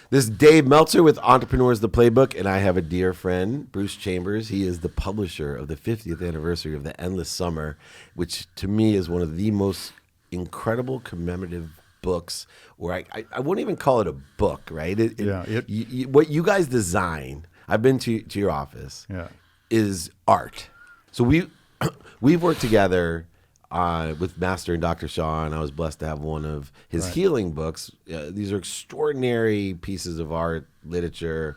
This is Dave Meltzer with Entrepreneurs, the Playbook, and I have a dear friend, Bruce Chambers. He is the publisher of the 50th anniversary of The Endless Summer, which to me is one of the most incredible commemorative books, where I wouldn't even call it a book, right? What you guys design, I've been to your office, is art. So we've worked together with Master and Dr. Shaw, and I was blessed to have one of his healing books. These are extraordinary pieces of art, literature,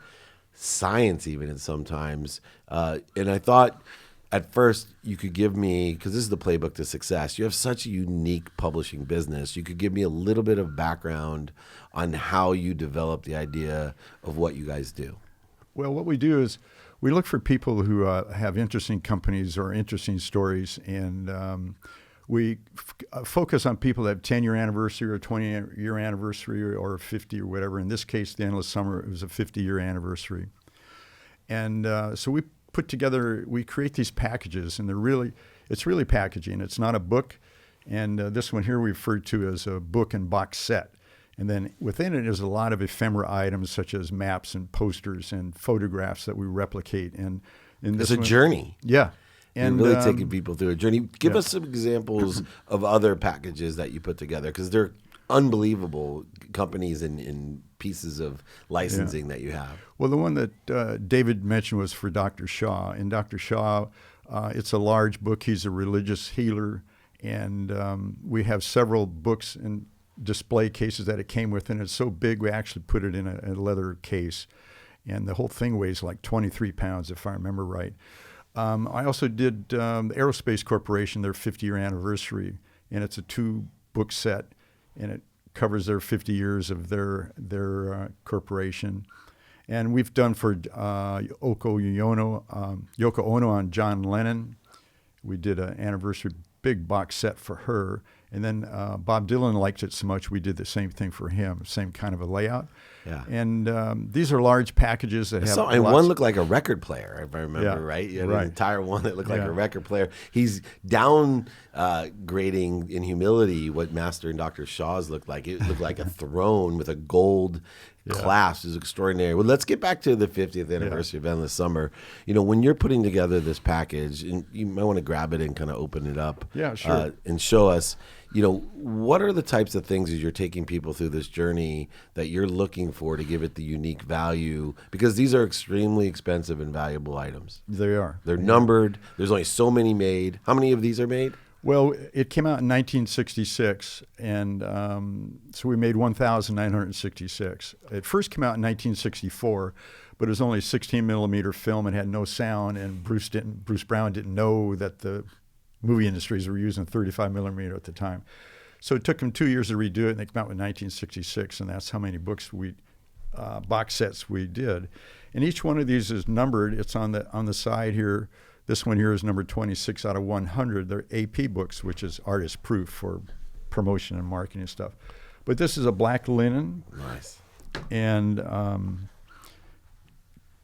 science even in sometimes. And I thought at first you could give me, because this is the playbook to success, you have such a unique publishing business, you could give me a little bit of background on how you develop the idea of what you guys do. Well, what we do is we look for people who have interesting companies or interesting stories, and we focus on people that have 10-year anniversary or 20-year anniversary or 50 or whatever. In this case, The Endless Summer, it was a 50-year anniversary. And so we create these packages, and it's really packaging. It's not a book. And this one here we refer to as a book and box set. And then within it is a lot of ephemera items such as maps and posters and photographs that we replicate. And it's a journey. Yeah. And you're really taking people through a journey. Give us some examples of other packages that you put together, because they're unbelievable companies and pieces of licensing that you have. Well, the one that David mentioned was for Dr. Shaw. And Dr. Shaw, it's a large book. He's a religious healer. And we have several books and display cases that it came with. And it's so big, we actually put it in a leather case. And the whole thing weighs like 23 pounds, if I remember right. I also did the Aerospace Corporation, their 50-year anniversary, and it's a 2-book set, and it covers their 50 years of their corporation. And we've done for Yoko Ono on John Lennon. We did an anniversary big box set for her. And then Bob Dylan liked it so much, we did the same thing for him, same kind of a layout. Yeah. And these are large packages that have and one looked like a record player, if I remember right. You had an entire one that looked like a record player. He's down grading in humility what Master and Dr. Shaw's looked like. It looked like a throne with a gold clasp. It was extraordinary. Well, let's get back to the 50th anniversary of Endless Summer. You know, when you're putting together this package, and you might want to grab it and kind of open it up. Yeah, sure. And show us, you know, what are the types of things as you're taking people through this journey that you're looking for to give it the unique value? Because these are extremely expensive and valuable items. They are. They're numbered. There's only so many made. How many of these are made? Well, it came out in 1966, and so we made 1,966. It first came out in 1964, but it was only a 16-millimeter film and had no sound, and Bruce Brown didn't know that the movie industries were using 35 millimeter at the time. So it took them 2 years to redo it, and they came out in 1966, and that's how many box sets we did. And each one of these is numbered. It's on the side here. This one here is number 26 out of 100. They're AP books, which is artist proof for promotion and marketing and stuff. But this is a black linen. Nice. And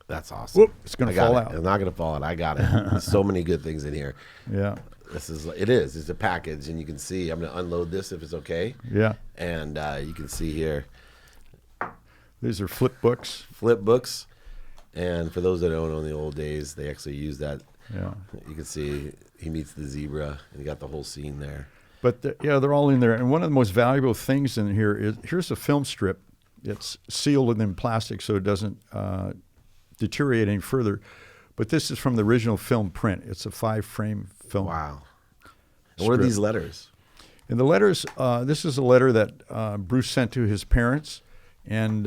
that's awesome. Whoop, it's going to fall out. It's not going to fall out. I got it. There's so many good things in here. Yeah. It's a package, and you can see, I'm going to unload this if it's okay. Yeah. And you can see here. These are flip books. Flip books. And for those that don't know, in the old days, they actually used that. Yeah. You can see he meets the zebra, and you got the whole scene there. But they're all in there. And one of the most valuable things in here is, here's a film strip. It's sealed within plastic so it doesn't deteriorate any further. But this is from the original film print. It's a 5-frame film. Wow. And what are these letters? And the letters, this is a letter that Bruce sent to his parents. And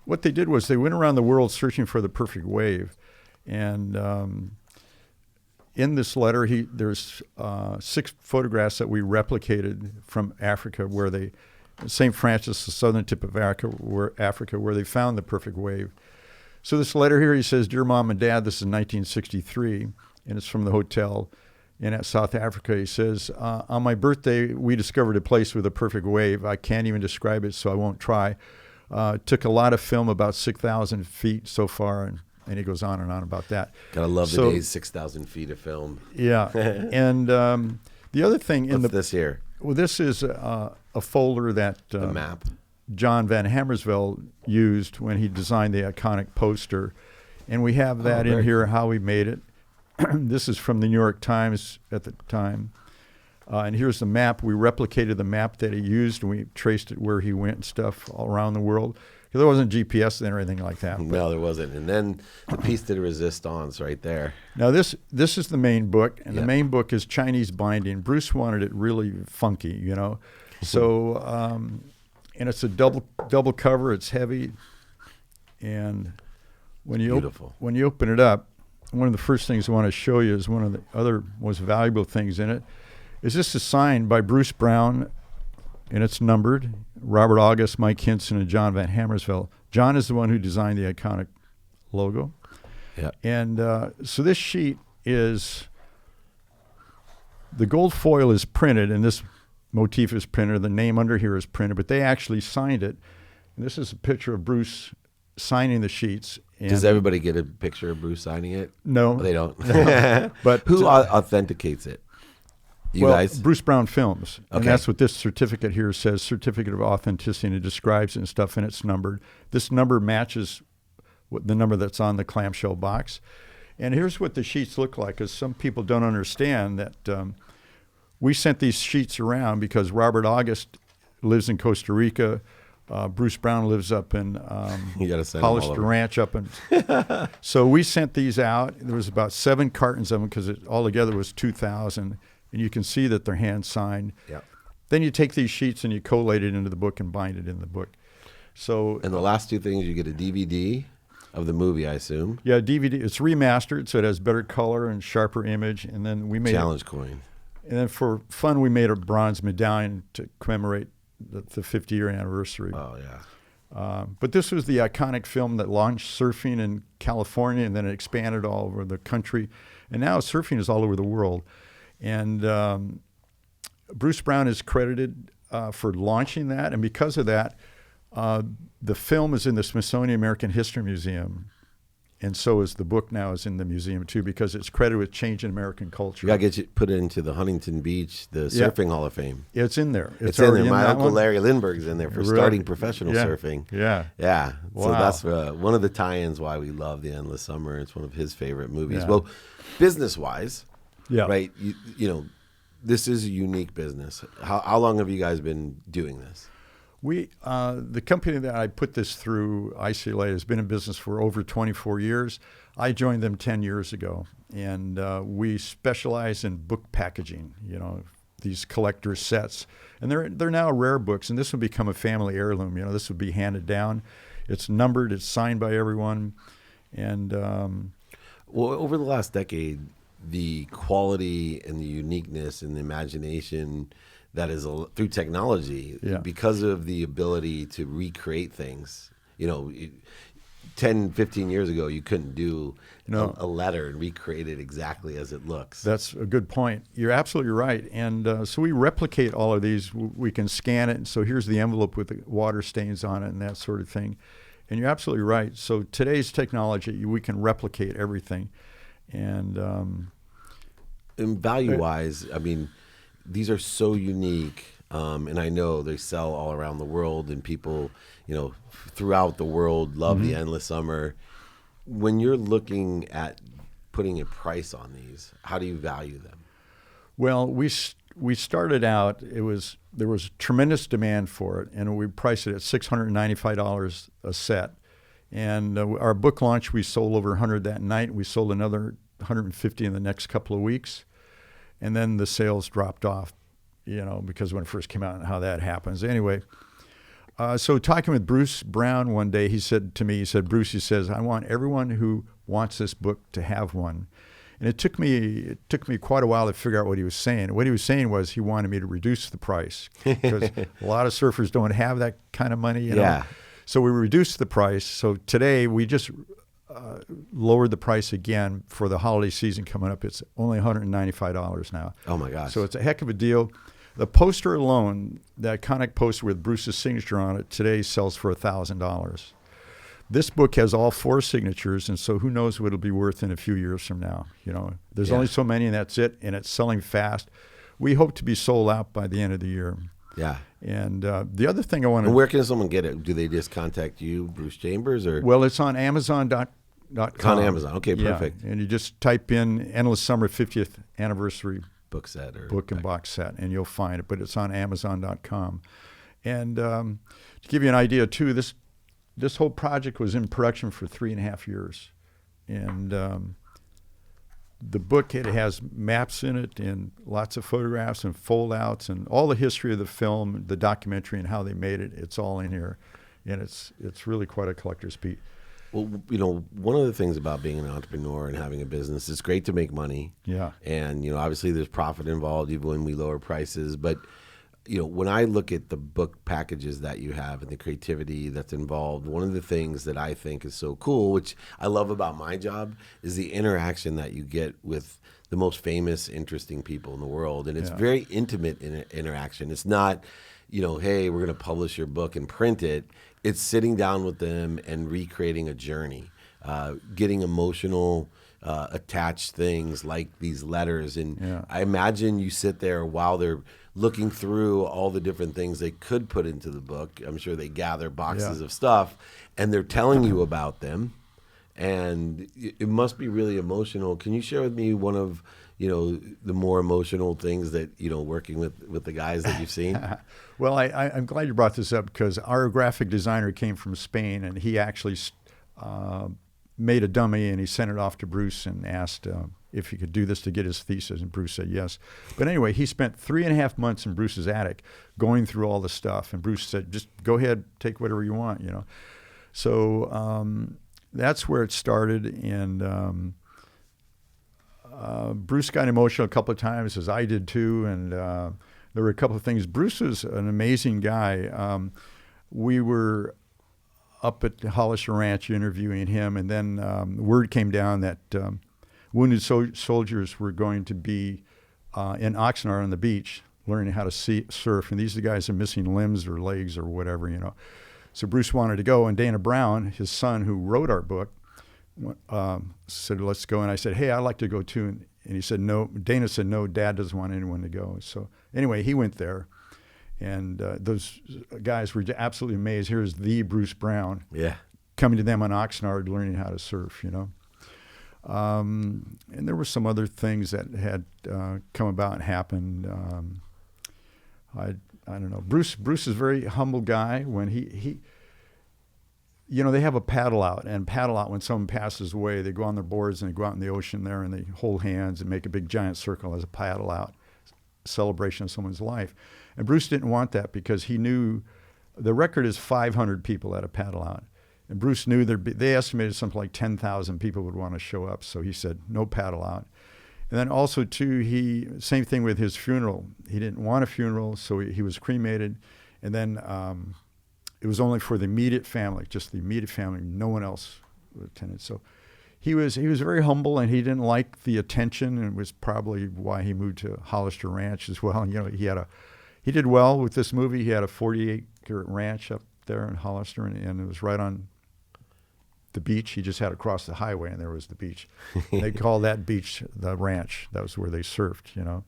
what they did was they went around the world searching for the perfect wave. And in this letter, there's 6 photographs that we replicated from Africa, where St. Francis, the southern tip of Africa, where they found the perfect wave. So this letter here, he says, "Dear Mom and Dad, this is 1963, and it's from the hotel in South Africa." He says, "On my birthday, we discovered a place with a perfect wave. I can't even describe it, so I won't try. Took a lot of film, about 6,000 feet so far," and he goes on and on about that. Gotta love the days, 6,000 feet of film. Yeah, and the other thing What's this here? Well, this is a folder that the map. John Van Hammersveld used when he designed the iconic poster. And we have that in here, how we made it. This is from the New York Times at the time. And here's the map. We replicated the map that he used, and we traced it where he went and stuff all around the world. Because there wasn't GPS then or anything like that. No, there wasn't. And then the piece de resistance right there. Now, this is the main book, and the main book is Chinese binding. Bruce wanted it really funky, you know. So, and it's a double cover. It's heavy. And when you open it up, one of the first things I want to show you is one of the other most valuable things in it. Is this is signed by Bruce Brown, and it's numbered. Robert August, Mike Hinson, and John Van Hammersveld. John is the one who designed the iconic logo. Yeah. And so this sheet is, the gold foil is printed, and this motif is printed. The name under here is printed, but they actually signed it. And this is a picture of Bruce signing the sheets. And does everybody get a picture of Bruce signing it? No. They don't. But who authenticates it? You guys? Bruce Brown Films. Okay. And that's what this certificate here says, Certificate of Authenticity, and it describes it and stuff, and it's numbered. This number matches the number that's on the clamshell box. And here's what the sheets look like, because some people don't understand that we sent these sheets around because Robert August lives in Costa Rica. Bruce Brown lives up in Hollister Ranch up in. So we sent these out. There was about 7 cartons of them because it altogether was 2,000. And you can see that they're hand signed. Yeah. Then you take these sheets and you collate it into the book and bind it in the book. So. And the last 2 things, you get a DVD of the movie, I assume. Yeah, DVD. It's remastered, so it has better color and sharper image. And then we made challenge coin. And then for fun, we made a bronze medallion to commemorate the 50-year anniversary. Oh yeah. But this was the iconic film that launched surfing in California, and then it expanded all over the country. And now surfing is all over the world. And Bruce Brown is credited for launching that. And because of that, the film is in the Smithsonian American History Museum. And so is the book now is in the museum, too, because it's credited with changing American culture. You got to get it put into the Huntington Beach, the Surfing Hall of Fame. Yeah, it's in there. It's in there. My Uncle Larry Lindbergh's in there for starting professional surfing. Yeah. Yeah. Wow. So that's one of the tie-ins why we love The Endless Summer. It's one of his favorite movies. Yeah. Well, business-wise, right, you know, this is a unique business. How long have you guys been doing this? The company that I put this through, ICLA, has been in business for over 24 years. I joined them 10 years ago, and we specialize in book packaging, you know, these collector sets. And they're now rare books, and this will become a family heirloom. You know, this will be handed down. It's numbered. It's signed by everyone. And well, over the last decade, the quality and the uniqueness and the imagination that is through technology, because of the ability to recreate things. You know, 10, 15 years ago, you couldn't do a letter and recreate it exactly as it looks. That's a good point. You're absolutely right. And so we replicate all of these. We can scan it. And so here's the envelope with the water stains on it and that sort of thing. And you're absolutely right. So today's technology, we can replicate everything. And value-wise, I mean, these are so unique, and I know they sell all around the world, and people, you know, throughout the world love The Endless Summer. When you're looking at putting a price on these, how do you value them? Well, we started out, there was tremendous demand for it, and we priced it at $695 a set. And our book launch, we sold over 100 that night. We sold another 150 in the next couple of weeks. And then the sales dropped off, you know, because when it first came out and how that happens. Anyway, so talking with Bruce Brown one day, he said to me, Bruce, he says, I want everyone who wants this book to have one. And it took me quite a while to figure out what he was saying. What he was saying was he wanted me to reduce the price because a lot of surfers don't have that kind of money, you know. So we reduced the price. So today we just lowered the price again for the holiday season coming up. It's only $195 now. Oh my gosh. So it's a heck of a deal. The poster alone, the iconic poster with Bruce's signature on it, today sells for $1,000. This book has all 4 signatures, and so who knows what it'll be worth in a few years from now. You know, there's only so many, and that's it, and it's selling fast. We hope to be sold out by the end of the year. Yeah. And the other thing I want And to, where can someone get it? Do they just contact you, Bruce Chambers, or well, it's on Amazon.com. it's on Amazon? Okay, perfect. And you just type in Endless Summer 50th Anniversary Book set or book and box set, and you'll find it. But it's on Amazon.com. And to give you an idea, too, this whole project was in production for 3.5 years. And the book, it has maps in it and lots of photographs and foldouts and all the history of the film, the documentary, and how they made it. It's all in here, and it's really quite a collector's piece. Well, you know, one of the things about being an entrepreneur and having a business, it's great to make money. Yeah. And, you know, obviously there's profit involved even when we lower prices. But, you know, when I look at the book packages that you have and the creativity that's involved, one of the things that I think is so cool, which I love about my job, is the interaction that you get with the most famous, interesting people in the world. And it's very intimate interaction. It's not, you know, hey, we're going to publish your book and print it. It's sitting down with them and recreating a journey, getting emotional, attached things like these letters. And I imagine you sit there while they're looking through all the different things they could put into the book. I'm sure they gather boxes of stuff, and they're telling you about them. And it must be really emotional. Can you share with me one of, you know, the more emotional things that, you know, working with the guys that you've seen? Well, I'm glad you brought this up because our graphic designer came from Spain, and he actually made a dummy, and he sent it off to Bruce and asked if he could do this to get his thesis, and Bruce said yes. But anyway, he spent 3.5 months in Bruce's attic going through all the stuff, and Bruce said, just go ahead, take whatever you want, you know. So that's where it started, and Bruce got emotional a couple of times, as I did too, and there were a couple of things. Bruce was an amazing guy. We were up at Hollister Ranch interviewing him, and then word came down that wounded soldiers were going to be in Oxnard on the beach learning how to surf, and these are the guys that are missing limbs or legs or whatever, you know. So Bruce wanted to go, and Dana Brown, his son who wrote our book, said, let's go. And I said, hey, I'd like to go too. And he said, no. Dana said, no, Dad doesn't want anyone to go. So anyway, he went there. And those guys were absolutely amazed. Here's the Bruce Brown coming to them on Oxnard, learning how to surf, you know. And there were some other things that had come about and happened. I don't know. Bruce is a very humble guy. When he you know, they have a paddle out, and paddle out when someone passes away, they go on their boards and they go out in the ocean there and they hold hands and make a big giant circle as a paddle out celebration of someone's life. And Bruce didn't want that because he knew the record is 500 people at a paddle out. And Bruce knew they estimated something like 10,000 people would want to show up. So he said, no paddle out. And then also too, same thing with his funeral. He didn't want a funeral, so he was cremated. And then it was only for the immediate family, just the immediate family. No one else attended. So he was very humble, and he didn't like the attention, and it was probably why he moved to Hollister Ranch as well. You know, he did well with this movie. He had a 48-acre ranch up there in Hollister, and it was right on the beach. He just had to cross the highway, and there was the beach. They called that beach the ranch. That was where they surfed, you know.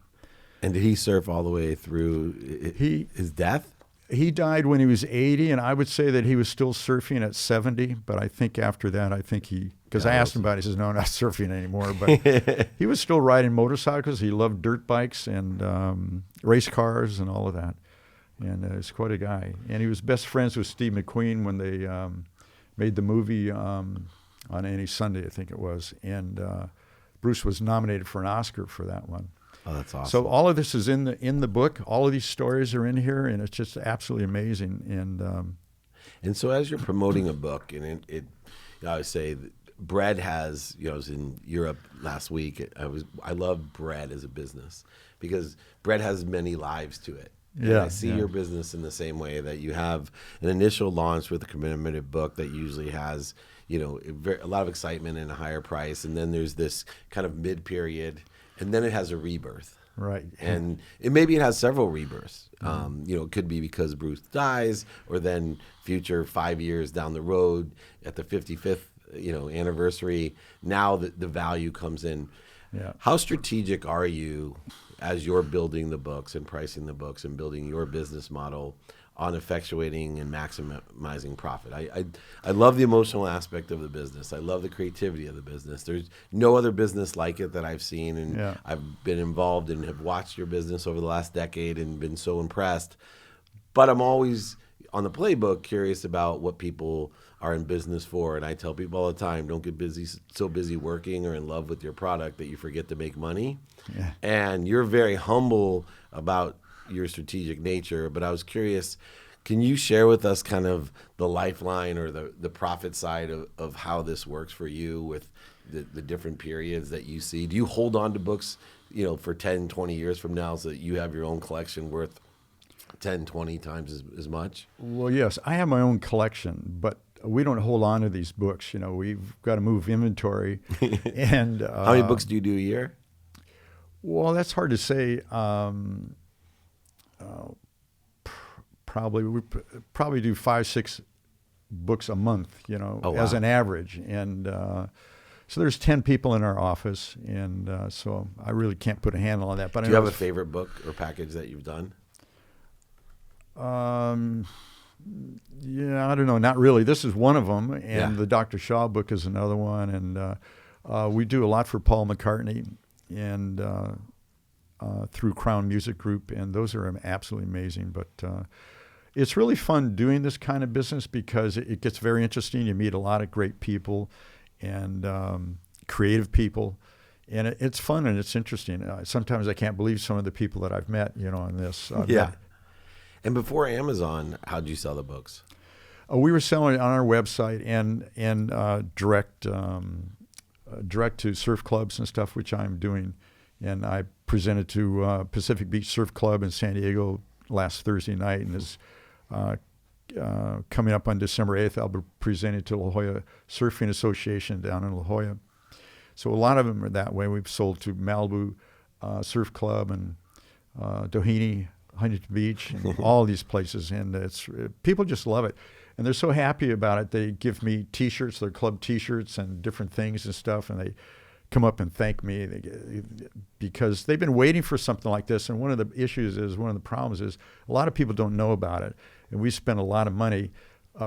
And did he surf all the way through his death? He died when he was 80, and I would say that he was still surfing at 70. But I think after that, because I asked him about it, he says, no, I'm not surfing anymore. But he was still riding motorcycles. He loved dirt bikes and race cars and all of that. And he was quite a guy. And he was best friends with Steve McQueen when they made the movie on Any Sunday, I think it was. And Bruce was nominated for an Oscar for that one. Oh, that's awesome. So all of this is in the book. All of these stories are in here, and it's just absolutely amazing. And so as you're promoting a book, and it I would say that bread has, I was in Europe last week. I love bread as a business because bread has many lives to it. And I see your business in the same way that you have an initial launch with a commemorative book that usually has, a lot of excitement and a higher price. And then there's this kind of mid-period, and then it has a rebirth. Right. And maybe it has several rebirths. It could be because Bruce dies, or then future 5 years down the road at the 55th, anniversary, now the value comes in. Yeah. How strategic are you as you're building the books and pricing the books and building your business model on effectuating and maximizing profit? I love the emotional aspect of the business. I love the creativity of the business. There's no other business like it that I've seen, and Yeah. I've been involved and have watched your business over the last decade and been so impressed. But I'm always on the Playbook curious about what people are in business for. And I tell people all the time, don't get so busy working or in love with your product that you forget to make money. Yeah. And you're very humble about your strategic nature. But I was curious, can you share with us kind of the lifeline or the profit side of how this works for you with the different periods that you see? Do you hold on to books, for 10, 20 years from now so that you have your own collection worth 10, 20 times as much? Well, yes, I have my own collection, but we don't hold on to these books. We've got to move inventory. And how many books do you do a year? Well, that's hard to say. We probably do 5-6 books a month, Oh, wow. as an average. And so there's 10 people in our office, and so I really can't put a handle on that. But Do you have a favorite book or package that you've done? Yeah, I don't know. Not really. This is one of them, and Yeah. the Dr. Shaw book is another one. And we do a lot for Paul McCartney and through Crown Music Group, and those are absolutely amazing. But it's really fun doing this kind of business because it gets very interesting. You meet a lot of great people and creative people, and it's fun and it's interesting. Sometimes I can't believe some of the people that I've met, in this. Yeah. And before Amazon, how'd you sell the books? We were selling it on our website and direct to surf clubs and stuff, which I'm doing. And I presented to Pacific Beach Surf Club in San Diego last Thursday night, and is coming up on December 8th. I'll be presenting to La Jolla Surfing Association down in La Jolla. So a lot of them are that way. We've sold to Malibu Surf Club and Doheny, Huntington Beach, and all these places, and people just love it, and they're so happy about it. They give me T-shirts, their club T-shirts, and different things and stuff, and they come up and thank me because they've been waiting for something like this. And one of the problems is a lot of people don't know about it, and we spend a lot of money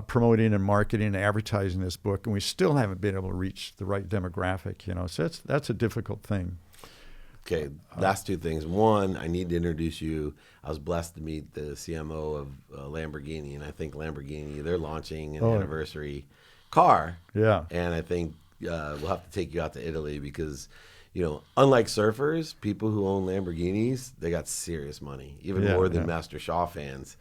promoting and marketing and advertising this book, and we still haven't been able to reach the right demographic. So that's a difficult thing. Okay, last two things. One, I need to introduce you. I was blessed to meet the CMO of Lamborghini, and I think Lamborghini, they're launching an anniversary car. Yeah. And I think we'll have to take you out to Italy because, unlike surfers, people who own Lamborghinis, they got serious money, even more than Master Shaw fans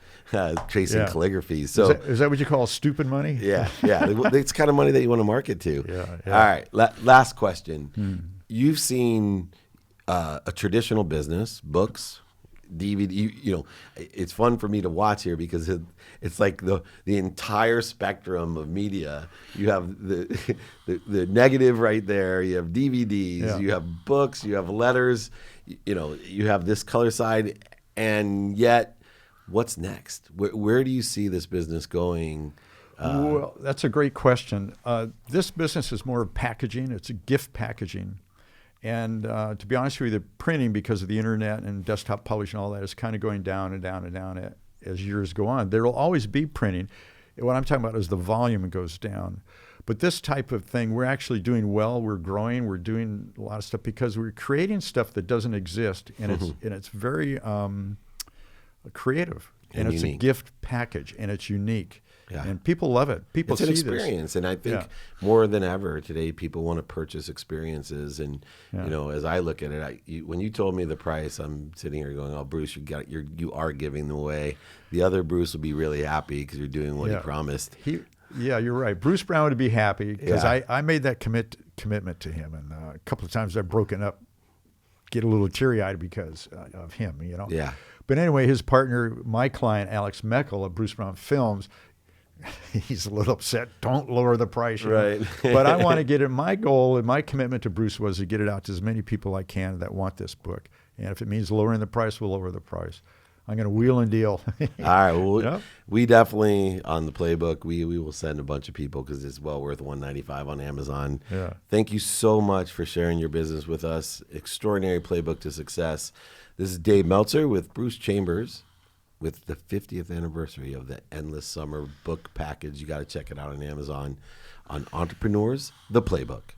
chasing calligraphy. So is that what you call stupid money? Yeah. It's the kind of money that you want to market to. Yeah. All right, last question. You've seen a traditional business, books, DVD. It's fun for me to watch here because it's like the entire spectrum of media. You have the negative right there. You have DVDs. You have books. You have letters. You have this color side, and yet, what's next? Where do you see this business going? Well, that's a great question. This business is more of packaging. It's a gift packaging. And to be honest with you, the printing, because of the internet and desktop publishing and all that, is kind of going down and down and down as years go on. There will always be printing. What I'm talking about is the volume goes down. But this type of thing, we're actually doing well. We're growing. We're doing a lot of stuff because we're creating stuff that doesn't exist, and it's very creative, and it's unique. A gift package, and it's unique. Yeah. And people love it. People see this. It's an experience, and I think more than ever today, people want to purchase experiences. And as I look at it, when you told me the price, I'm sitting here going, "Oh, Bruce, you are giving them away." The other Bruce will be really happy because you're doing what he promised. You're right. Bruce Brown would be happy because I made that commitment to him, and a couple of times I've broken up, get a little teary-eyed because of him. Yeah. But anyway, his partner, my client, Alex Meckel of Bruce Brown Films. He's a little upset. Don't lower the price. Right. But I want to get it. My goal and my commitment to Bruce was to get it out to as many people I can that want this book. And if it means lowering the price, we'll lower the price. I'm going to wheel and deal. All right. Well, Yep. we definitely on the Playbook. We will send a bunch of people because it's well worth $195 on Amazon. Yeah. Thank you so much for sharing your business with us. Extraordinary Playbook to Success. This is Dave Meltzer with Bruce Chambers with the 50th anniversary of the Endless Summer book package. You got to check it out on Amazon on Entrepreneurs, the Playbook.